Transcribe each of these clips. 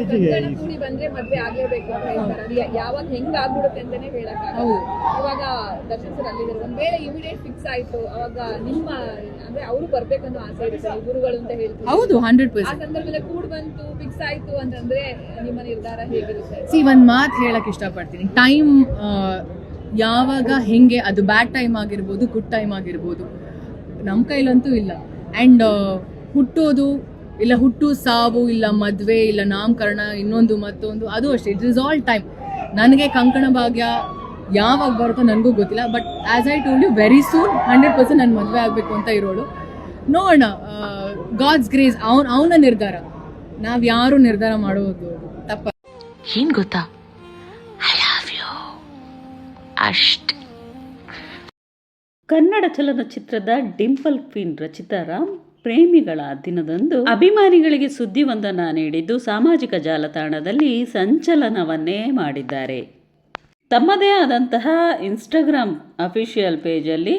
ಇತ್ತೀಚೆಗೆ ಕೂಡಿ ಬಂದ್ರೆ ಮದ್ವೆ ಆಗ್ಲೇಬೇಕು ಅಂತ ಹೇಳ್ತಾರೆ. ಅದು ಯಾವಾಗ ಹೆಂಗ್ ಆಗ್ಬಿಡುತ್ತೆ ಅಂತಾನೆ ಹೇಳಕ್ಕಾಗಲ್ಲ. ಇವಾಗ ದರ್ಶನ್ ಸರ್ ಅಲ್ಲಿದ್ದಾರೆ, ಒಂದ್ ವೇಳೆ ಇಮಿಡಿಯೇಟ್ ಫಿಕ್ಸ್ ಆಯ್ತು ಅವಾಗ ನಿಮ್ಮ ಅಂದ್ರೆ ಅವರು ಬರ್ಬೇಕನ್ನೋ ಆಸೆ ಇರುತ್ತೆ ಗುರುಗಳು ಅಂತ ಹೇಳ್ತಾರೆ. ಹೌದು, 100%. ಆ ಸಂದರ್ಭದಲ್ಲಿ ಕೂಡ್ ಬಂತು ಫಿಕ್ಸ್ ಆಯ್ತು ಅಂತಂದ್ರೆ ನಿಮ್ಮ ನಿರ್ಧಾರ ಹೇಗಿರುತ್ತೆ? ಒಂದ್ ಮಾತು ಹೇಳಕ್ ಇಷ್ಟಪಡ್ತೀನಿ. ಟೈಮ್ ಯಾವಾಗ ಹೆಂಗೆ, ಅದು ಬ್ಯಾಡ್ ಟೈಮ್ ಆಗಿರ್ಬೋದು, ಗುಡ್ ಟೈಮ್ ಆಗಿರ್ಬೋದು, ನಮ್ಮ ಕೈಲಂತೂ ಇಲ್ಲ. ಆ್ಯಂಡ್ ಹುಟ್ಟೋದು ಇಲ್ಲ, ಹುಟ್ಟು ಸಾವು ಇಲ್ಲ, ಮದುವೆ ಇಲ್ಲ, ನಾಮಕರಣ, ಇನ್ನೊಂದು ಮತ್ತೊಂದು, ಅದು ಅಷ್ಟೇ. It is all time. ನನಗೆ ಕಂಕಣ ಭಾಗ್ಯ ಯಾವಾಗ ಬರುತ್ತೋ ನನಗೂ ಗೊತ್ತಿಲ್ಲ. But as I told you, very soon 100% ನಾನು ಮದುವೆ ಆಗಬೇಕು ಅಂತ ಇರೋಳು. ನೋಡೋಣ, ಗಾಡ್ಸ್ ಗ್ರೇಸ್, ಅವನ ನಿರ್ಧಾರ. ನಾವು ಯಾರು ನಿರ್ಧಾರ ಮಾಡೋದು ತಪ್ಪ. ಏನ್ ಗೊತ್ತಾ, ಐ ಲವ್ ಯು ಅಷ್ಟೇ. ಕನ್ನಡ ಚಲನಚಿತ್ರದ ಡಿಂಪಲ್ ಕ್ವೀನ್ ರಚಿತಾ ರಾಮ್ ಪ್ರೇಮಿಗಳ ದಿನದಂದು ಅಭಿಮಾನಿಗಳಿಗೆ ಸುದ್ದಿಯೊಂದನ್ನು ನೀಡಿದ್ದು ಸಾಮಾಜಿಕ ಜಾಲತಾಣದಲ್ಲಿ ಸಂಚಲನವನ್ನೇ ಮಾಡಿದ್ದಾರೆ. ತಮ್ಮದೇ ಆದಂತಹ ಇನ್ಸ್ಟಾಗ್ರಾಮ್ ಅಫಿಷಿಯಲ್ ಪೇಜಲ್ಲಿ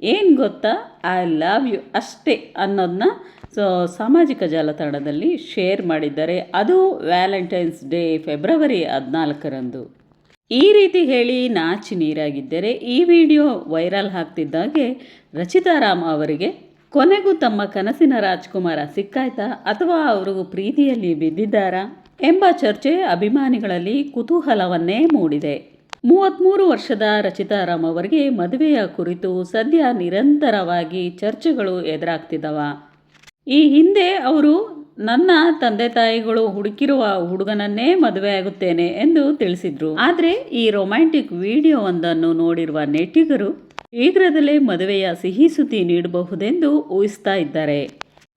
ಏನು ಗೊತ್ತಾ, ಐ ಲವ್ ಯು ಅಷ್ಟೇ ಅನ್ನೋದನ್ನ ಸಾಮಾಜಿಕ ಜಾಲತಾಣದಲ್ಲಿ ಶೇರ್ ಮಾಡಿದ್ದಾರೆ. ಅದು ವ್ಯಾಲೆಂಟೈನ್ಸ್ ಡೇ ಫೆಬ್ರವರಿ 14ರಂದು. ಈ ರೀತಿ ಹೇಳಿ ನಾಚಿ ನೀರಾಗಿದ್ದರೆ ಈ ವಿಡಿಯೋ ವೈರಲ್ ಆಗ್ತಿದ್ದಾಗೆ ರಚಿತಾ ರಾಮ್ ಅವರಿಗೆ ಕೊನೆಗೂ ತಮ್ಮ ಕನಸಿನ ರಾಜ್ಕುಮಾರ ಸಿಕ್ಕಾಯ್ತಾ ಅಥವಾ ಅವರು ಪ್ರೀತಿಯಲ್ಲಿ ಬಿದ್ದಿದ್ದಾರಾ ಎಂಬ ಚರ್ಚೆ ಅಭಿಮಾನಿಗಳಲ್ಲಿ ಕುತೂಹಲವನ್ನೇ ಮೂಡಿದೆ. 33 ವರ್ಷದ ರಚಿತಾ ರಾಮ್ ಅವರಿಗೆ ಮದುವೆಯ ಕುರಿತು ಸದ್ಯ ನಿರಂತರವಾಗಿ ಚರ್ಚೆಗಳು ಎದುರಾಗ್ತಿದ್ದವ. ಈ ಹಿಂದೆ ಅವರು ನನ್ನ ತಂದೆ ತಾಯಿಗಳು ಹುಡುಕಿರುವ ಹುಡುಗನನ್ನೇ ಮದುವೆಯಾಗುತ್ತೇನೆ ಎಂದು ತಿಳಿಸಿದ್ರು. ಆದರೆ ಈ ರೊಮ್ಯಾಂಟಿಕ್ ವಿಡಿಯೋವೊಂದನ್ನು ನೋಡಿರುವ ನೆಟ್ಟಿಗರು ಶೀಘ್ರದಲ್ಲೇ ಮದುವೆಯ ಸಿಹಿ ಸುದ್ದಿ ನೀಡಬಹುದೆಂದು ಊಹಿಸ್ತಾ ಇದ್ದಾರೆ.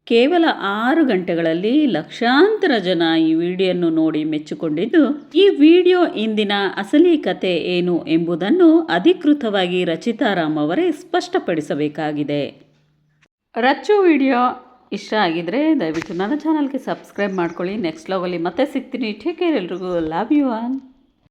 ಕೇವಲ 6 ಗಂಟೆಗಳಲ್ಲಿ ಲಕ್ಷಾಂತರ ಜನ ಈ ವಿಡಿಯೋವನ್ನು ನೋಡಿ ಮೆಚ್ಚಿಕೊಂಡಿದ್ದು, ಈ ವಿಡಿಯೋ ಇಂದಿನ ಅಸಲಿ ಕತೆ ಏನು ಎಂಬುದನ್ನು ಅಧಿಕೃತವಾಗಿ ರಚಿತಾ ರಾಮ್ ಅವರೇ ಸ್ಪಷ್ಟಪಡಿಸಬೇಕಾಗಿದೆ. ರಚ್ಚು ವಿಡಿಯೋ ಇಷ್ಟ ಆಗಿದ್ರೆ ದಯವಿಟ್ಟು ನನ್ನ ಚಾನಲ್ಗೆ ಸಬ್ಸ್ಕ್ರೈಬ್ ಮಾಡ್ಕೊಳ್ಳಿ. ನೆಕ್ಸ್ಟ್ ವ್ಲಾಗಲ್ಲಿ ಮತ್ತೆ ಸಿಗ್ತೀನಿ. Take care. ಎಲ್ರಿಗೂ ಲವ್ ಯು ಆಲ್.